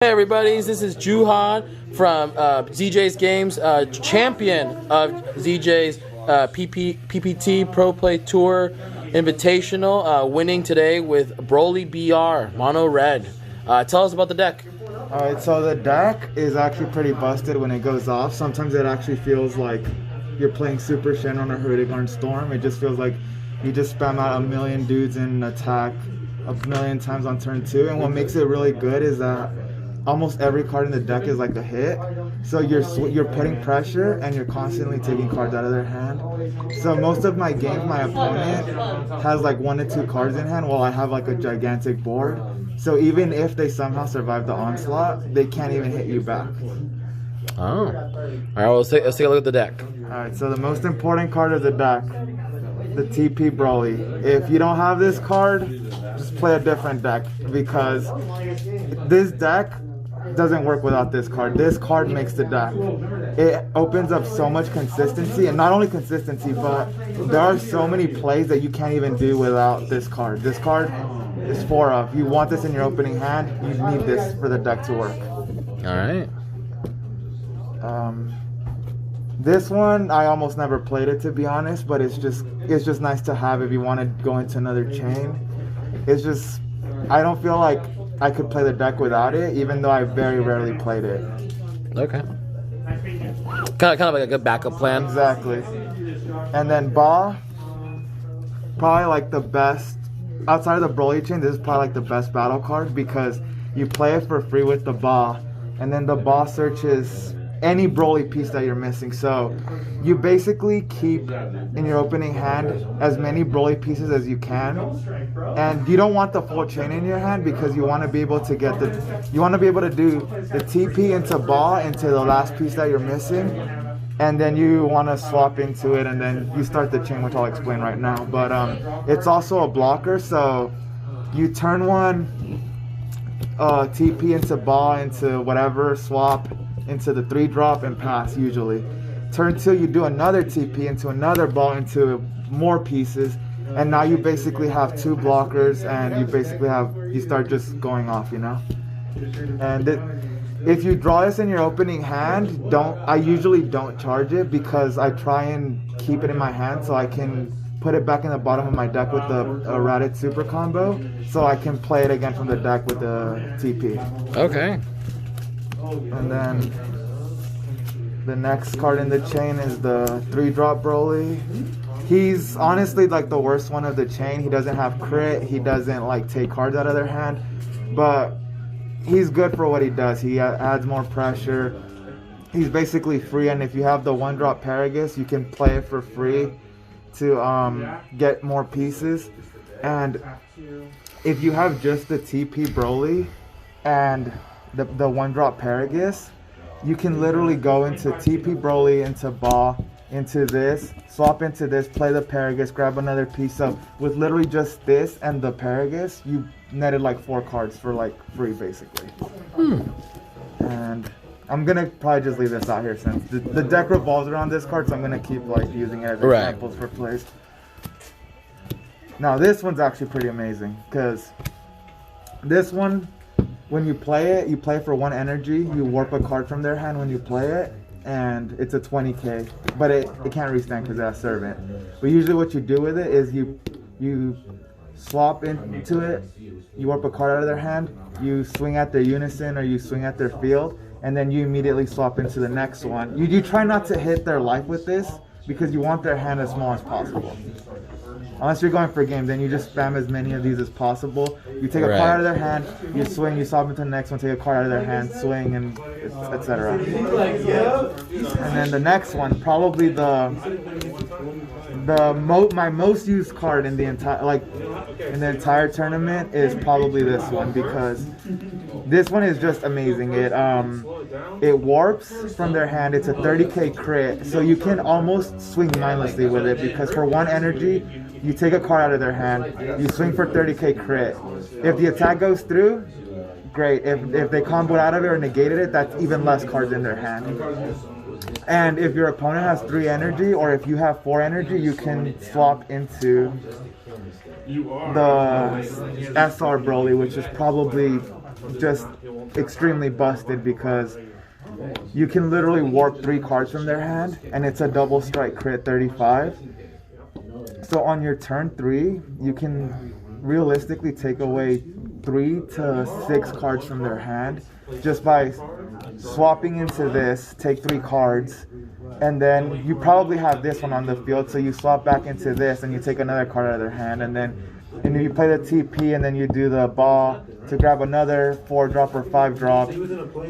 Hey everybody, this is Juha from ZJ's Games, champion of ZJ's PPT Pro Play Tour Invitational, winning today with Broly BR, Mono Red. Tell us about the deck. Alright, so the deck is actually pretty busted when it goes off. Sometimes it actually feels like you're playing Super Shenron or Hurrican Storm. It just feels like you just spam out a million dudes in attack a million times on turn 2. And what makes it really good is that almost every card in the deck is like a hit. So you're putting pressure and you're constantly taking cards out of their hand. So most of my games, my opponent has like 1 to 2 cards in hand while I have like a gigantic board. So even if they somehow survive the onslaught, they can't even hit you back. Oh. Alright, well, let's take a look at the deck. Alright, so the most important card of the deck, the TP Broly. If you don't have this card, just play a different deck, because this deck doesn't work without this card. This card makes the deck. It opens up so much consistency, and not only consistency, but there are so many plays that you can't even do without this card. This card is 4 of. You want this in your opening hand, you need this for the deck to work. Alright. This one, I almost never played it, to be honest, but it's just nice to have if you want to go into another chain. It's just, I don't feel like I could play the deck without it, even though I very rarely played it. Okay. Kind of like a good backup plan. Exactly. And then Ba, probably like the best, outside of the Broly chain, this is probably like the best battle card, because you play it for free with the Ba, and then the Ba searches any Broly piece that you're missing. So you basically keep in your opening hand as many Broly pieces as you can, and you don't want the full chain in your hand, because you want to be able to get you want to be able to do the TP into Ba, into the last piece that you're missing, and then you want to swap into it, and then you start the chain, which I'll explain right now. But it's also a blocker, so you turn 1 TP into Ba, into whatever, swap into the 3-drop and pass usually. Turn 2, you do another TP into another Ba, into more pieces, and now you basically have 2 blockers, and you start just going off, you know. And if you draw this in your opening hand, I usually don't charge it, because I try and keep it in my hand so I can put it back in the bottom of my deck with the Raditz super combo, so I can play it again from the deck with the TP. Okay. And then the next card in the chain is the 3-drop Broly. He's honestly like the worst one of the chain. He doesn't have crit, he doesn't like take cards out of their hand, but he's good for what he does. He adds more pressure. He's basically free, and if you have the 1-drop Paragus, you can play it for free to get more pieces. And if you have just the TP Broly and the 1-drop Paragus, you can literally go into TP Broly, into Ba, into this, swap into this, play the Paragus, grab another piece up. With literally just this and the Paragus, you netted like 4 cards for like free, basically. And I'm gonna probably just leave this out here, since the deck revolves around this card, so I'm gonna keep like using it as examples for plays. Now this one's actually pretty amazing, because this one, when you play it, you play for 1 energy, you warp a card from their hand when you play it, and it's a 20k, but it can't restand because it has Servant. But usually what you do with it is you swap into it, you warp a card out of their hand, you swing at their unison or you swing at their field, and then you immediately swap into the next one. You try not to hit their life with this, because you want their hand as small as possible. Unless you're going for a game, then you just spam as many of these as possible. You take a card out of their hand, you swing, you swap into the next one, take a card out of their hand, swing, and etc. And then the next one, probably my most used card in the entire tournament, is probably this one, because this one is just amazing. It warps from their hand. It's a 30k crit, so you can almost swing mindlessly with it, because for 1 energy, you take a card out of their hand, you swing for 30k crit. If the attack goes through, great. If they comboed out of it or negated it, that's even less cards in their hand. And if your opponent has 3 energy, or if you have 4 energy, you can swap into the SR Broly, which is probably just extremely busted because you can literally warp 3 cards from their hand, and it's a double strike crit 35. So on your turn 3, you can realistically take away 3 to 6 cards from their hand just by swapping into this, take 3 cards, and then you probably have this one on the field, so you swap back into this and you take another card out of their hand, and then you play the TP, and then you do the ball to grab another 4-drop or 5-drop.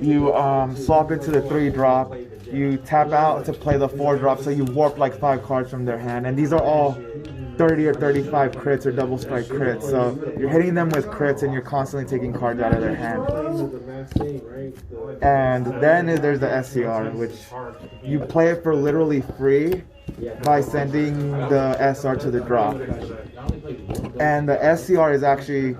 You swap into the 3-drop. You tap out to play the 4-drop, so you warp like 5 cards from their hand, and these are all 30 or 35 crits or double strike crits. So you're hitting them with crits, and you're constantly taking cards out of their hand. And then there's the SCR, which you play it for literally free by sending the SR to the drop. And the SCR is actually,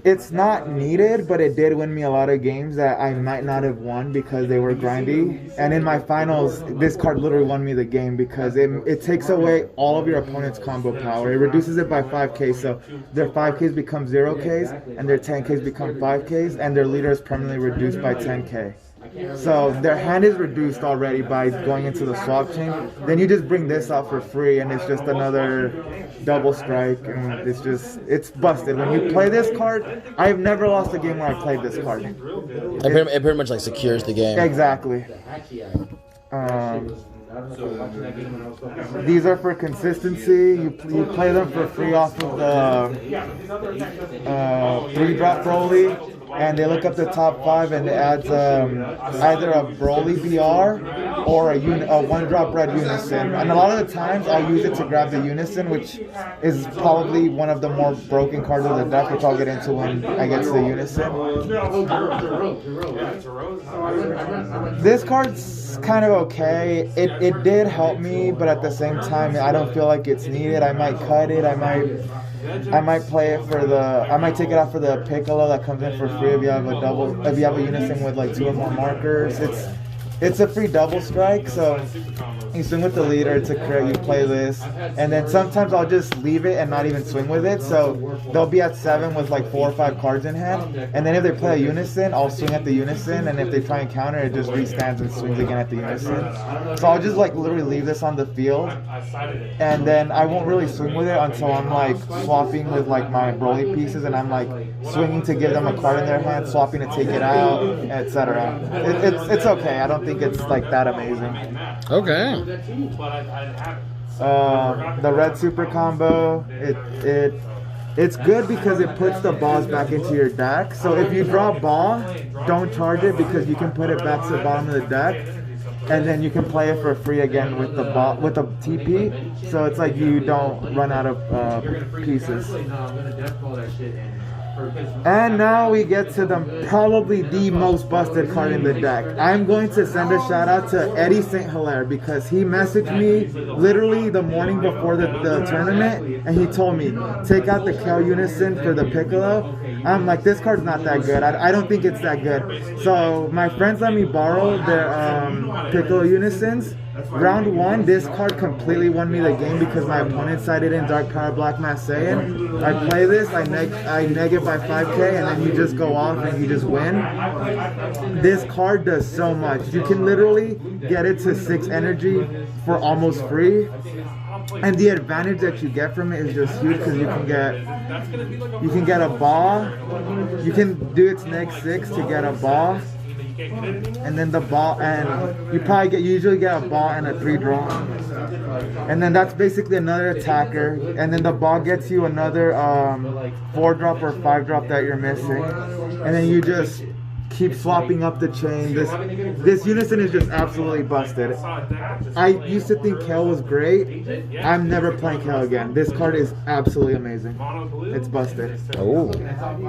it's not needed, but it did win me a lot of games that I might not have won because they were grindy. And in my finals, this card literally won me the game because it takes away all of your opponent's combo power. It reduces it by 5k, so their 5ks become 0ks, and their 10ks become 5ks, and their leader is permanently reduced by 10k. So their hand is reduced already by going into the swap chain. Then you just bring this out for free, and it's just another double strike, and it's busted. When you play this card, I've never lost a game where I played this card. It pretty much like secures the game. Exactly. These are for consistency. You play them for free off of the 3-drop Broly. And they look up the top 5, and it adds either a Broly BR or a 1-drop red Unison. And a lot of the times I'll use it to grab the Unison, which is probably one of the more broken cards of the deck, which I'll get into when I get to the Unison. This card's kind of okay. It did help me, but at the same time, I don't feel like it's needed. I might cut it. I might play it for I might take it out for the Piccolo that comes in for free if you have a Unison with like 2 or more markers. It's a free double strike, so you swing with the leader, it's a crit, you play this, and then sometimes I'll just leave it and not even swing with it, so they'll be at 7 with like 4 or 5 cards in hand, and then if they play a Unison, I'll swing at the Unison, and if they try and counter, it just restands and swings again at the Unison. So I'll just like literally leave this on the field, and then I won't really swing with it until I'm like swapping with like my Broly pieces, and I'm like swinging to give them a card in their hand, swapping to take it out, etc. It's okay. I don't think it's like that amazing. Okay. The red super combo, it's good because it puts the balls back into your deck. So if you draw ball, don't charge it because you can put it back to the bottom of the deck, and then you can play it for free again with the ball, with the TP. So it's like you don't run out of pieces. And now we get to probably the most busted card in the deck. I'm going to send a shout out to Eddie St. Hilaire because he messaged me literally the morning before the tournament, and he told me, take out the Kel Unison for the Piccolo. I'm like, this card's not that good. I don't think it's that good. So my friends let me borrow their Piccolo Unisons. Round 1, this card completely won me the game because my opponent sided in Dark Power Black Mass Saiyan. I play this, I neg it by 5k, and then you just go off and you just win. This card does so much. You can literally get it to 6 energy for almost free. And the advantage that you get from it is just huge because you can get a ball. You can do its next 6 to get a ball. And then the ball, and you usually get a ball and a 3-draw, and then that's basically another attacker, and then the ball gets you another 4-drop or 5-drop that you're missing, and then you just keep swapping up the chain. This Unison is just absolutely busted. I used to think Kel was great. I'm never playing Kel again. This card is absolutely amazing. It's busted. Oh.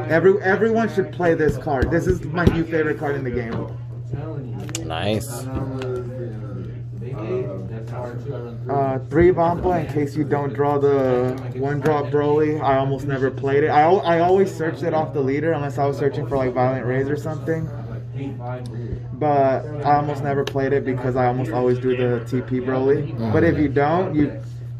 Everyone should play this card. This is my new favorite card in the game. Nice. 3 Vampa in case you don't draw the 1-drop Broly. I almost never played it. I always searched it off the leader unless I was searching for like Violent Rays or something. But I almost never played it because I almost always do the TP Broly. But if you don't,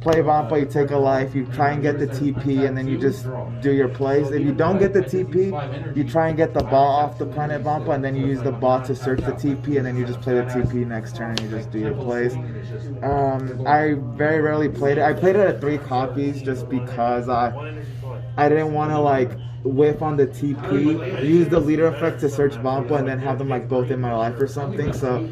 play Vampa, you take a life, you try and get the TP, and then you just do your plays. If you don't get the TP, you try and get the ball off the planet Vampa, and then you use the ball to search the TP, and then you just play the TP next turn, and you just do your plays. I very rarely played it. I played it at 3 copies just because I didn't want to like whiff on the TP, use the leader effect to search Vampa, and then have them like both in my life or something. So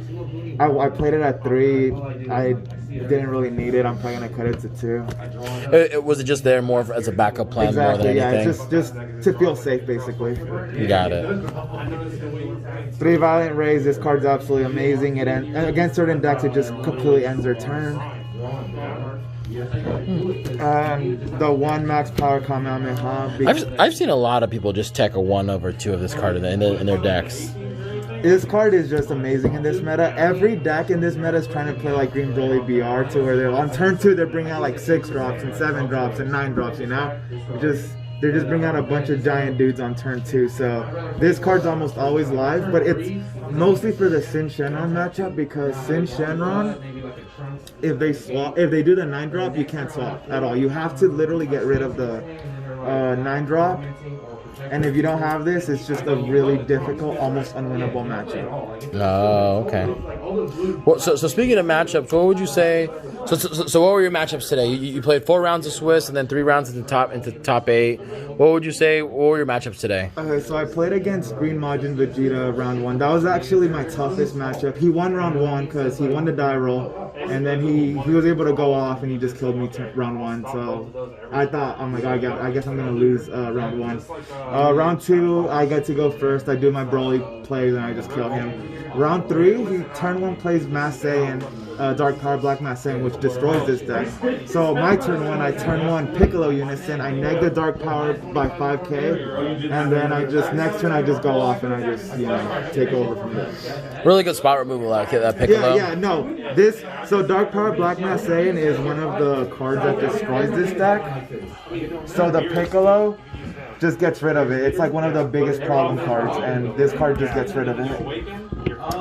I played it at 3. I didn't really need it. I'm probably gonna cut it to 2. Was it just there more as a backup plan more than anything? Yeah, just to feel safe, basically. You got it. 3 Violent Rays. This card's absolutely amazing. Against certain decks, it just completely ends their turn. And the 1 max power Kamehameha. I've seen a lot of people just tech a 1 over 2 of this card in their decks. This card is just amazing in this meta. Every deck in this meta is trying to play like Green Broly BR, to where they're on turn 2 they're bringing out like 6 drops and 7 drops and 9 drops, you know? They're just bringing out a bunch of giant dudes on turn 2. So this card's almost always live, but it's mostly for the Sin Shenron matchup, because Sin Shenron, if they do the 9 drop, you can't swap at all. You have to literally get rid of the 9 drop. And if you don't have this, it's just a really difficult, almost unwinnable matchup. Oh, okay. Well, so speaking of matchups, what would you say? So what were your matchups today? You played 4 rounds of Swiss and then 3 rounds into top 8. What would you say? What were your matchups today? Okay, so I played against Green Majin Vegeta round 1. That was actually my toughest matchup. He won round 1 because he won the die roll, and then he was able to go off and he just killed me round 1. So I thought, oh my god, I guess I'm gonna lose round 1. Round 2, I get to go first. I do my Broly plays and I just kill him. Round 3, he turn 1 plays Mass Saiyan, Dark Power Black Mass Saiyan, which destroys this deck. So my turn 1, I turn 1 Piccolo Unison. I neg the Dark Power by 5k, and then next turn I just go off and I just take over from there. Really good spot removal that Piccolo. So Dark Power Black Mass Saiyan is one of the cards that destroys this deck. So the Piccolo just gets rid of it. It's like one of the biggest problem cards, and this card just gets rid of it.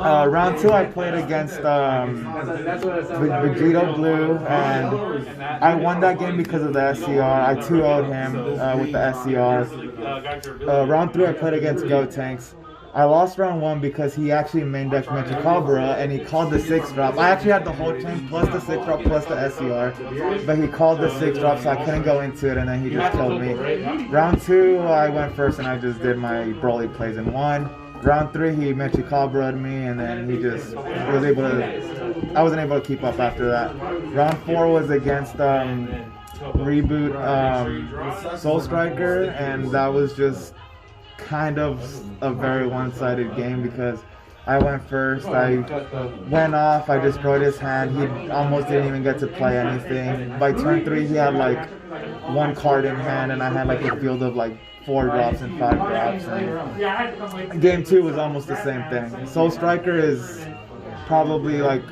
Round 2, I played against Vegito Blue, and I won that game because of the SCR. I 2-0'd him with the SCR. Round 3, I played against Gotenks. I lost round 1 because he actually main decked Mechikabra, and he called the 6 drop. I actually had the whole chain plus the 6 drop plus the SCR, but he called the 6 drop, so I couldn't go into it, and then he just killed me. Round 2, I went first and I just did my Broly plays and won. Round 3, he Mechikabra'd me, and then he just was able to. I wasn't able to keep up after that. Round 4 was against Reboot Soul Striker, and that was just kind of a very one-sided game because I went first, I went off, I destroyed his hand, he almost didn't even get to play anything. By turn 3 he had like 1 card in hand and I had like a field of like 4 drops and 5 drops. And game 2 was almost the same thing. Soul Striker is probably like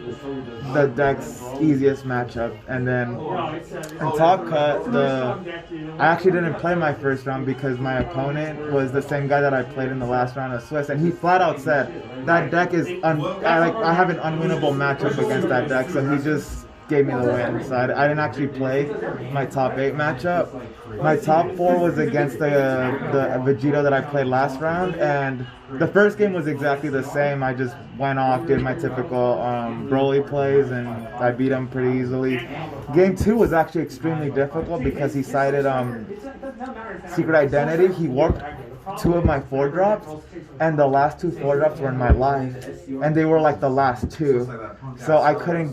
the deck's easiest matchup, and then in Top Cut, I actually didn't play my first round because my opponent was the same guy that I played in the last round of Swiss, and he flat out said that deck is I have an unwinnable matchup against that deck, so he just gave me the win. So I didn't actually play my top 8 matchup. My top 4 was against the Vegito that I played last round, and the first game was exactly the same. I just went off, did my typical Broly plays, and I beat him pretty easily. Game 2 was actually extremely difficult because he cited Secret Identity. He warped 2 of my 4 drops, and the last 2 4 drops were in my life, and they were like the last 2. So I couldn't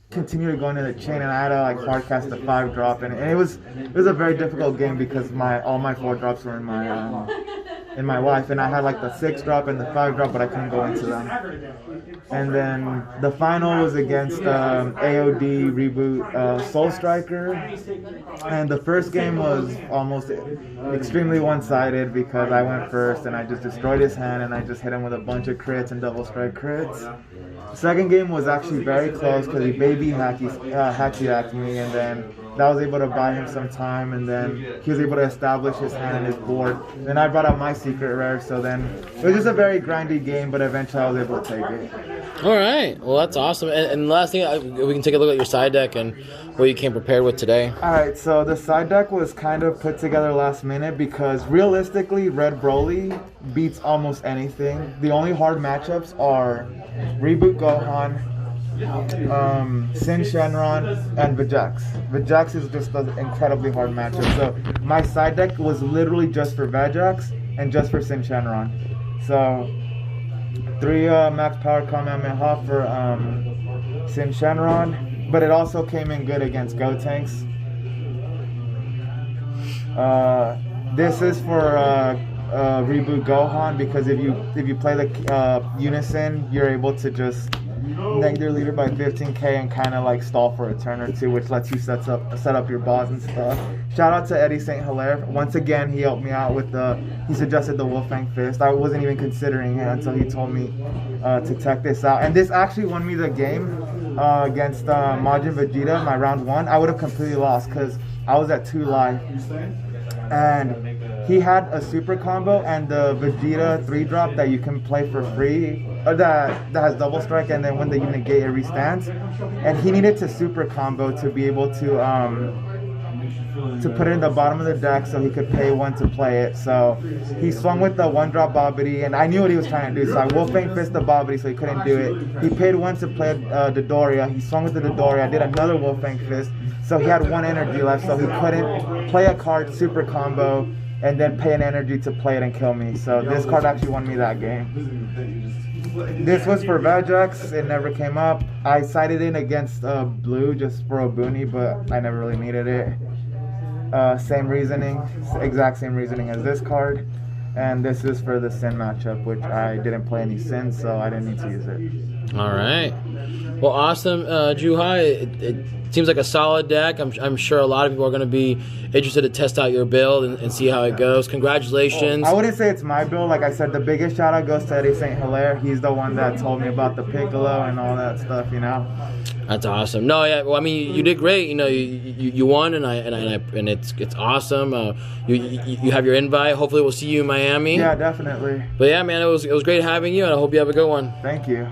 continue to go into the chain, and I had to like hard cast the 5 drop, and it was a very difficult game because all my 4 drops were in my life, and I had like the 6 drop and the 5 drop, but I couldn't go into them. And then the final was against AOD Reboot Soul Striker, and the first game was almost extremely one-sided because I went first and I just destroyed his hand and I just hit him with a bunch of crits and double strike crits. Second game was actually very close because he baby hacky-hacked me, and then that was able to buy him some time, and then he was able to establish his hand and his board. Then I brought out my secret rare, so then it was just a very grindy game, but eventually I was able to take it. All right. Well, that's awesome. And last thing, we can take a look at your side deck and what you came prepared with today. All right, so the side deck was kind of put together last minute because realistically, Red Broly beats almost anything. The only hard matchups are Reboot Gohan, Sin Shenron, and Vegeks. Vegeks is just an incredibly hard matchup. So my side deck was literally just for Vegeks and just for Sin Shenron. So 3 max power Kamehameha for Sin Shenron, but it also came in good against Gotenks. This is for Reboot Gohan because if you play the Unison, you're able to just neg their leader by 15k and kind of like stall for a turn or two, which lets you set up your boss and stuff. Shout out to Eddie St. Hilaire. Once again, he helped me out with he suggested the Wolfang Fist. I wasn't even considering it until he told me to check this out. And this actually won me the game against Majin Vegeta, my round 1. I would have completely lost because I was at 2 life. And he had a super combo and the Vegeta 3-drop that you can play for free, or that has double strike, and then when the unit gate it restands. And he needed to super combo to be able to put it in the bottom of the deck so he could pay 1 to play it. So he swung with the 1-drop Babidi, and I knew what he was trying to do, so I Wolfang Fist the Babidi so he couldn't do it. He paid 1 to play Dodoria. He swung with the Dodoria. I did another Wolfang Fist, so he had 1 energy left, so he couldn't play a card, super combo, and then pay an energy to play it and kill me. So this card actually won me that game. This was for Vegeks. It never came up. I sided in against blue just for a boony, but I never really needed it. Same reasoning, exact same reasoning as this card. And this is for the Sin matchup, which I didn't play any Sin, so I didn't need to use it. All right. Well, awesome, Juha. It seems like a solid deck. I'm sure a lot of people are going to be interested to test out your build and see how it goes. Congratulations. I wouldn't say it's my build. Like I said, the biggest shout out goes to Eddie St. Hilaire. He's the one that told me about the Piccolo and all that stuff, you know. That's awesome. No, yeah. Well, I mean, you did great. You know, you won, and it's awesome. You have your invite. Hopefully, we'll see you in Miami. Yeah, definitely. But yeah, man, it was great having you, and I hope you have a good one. Thank you.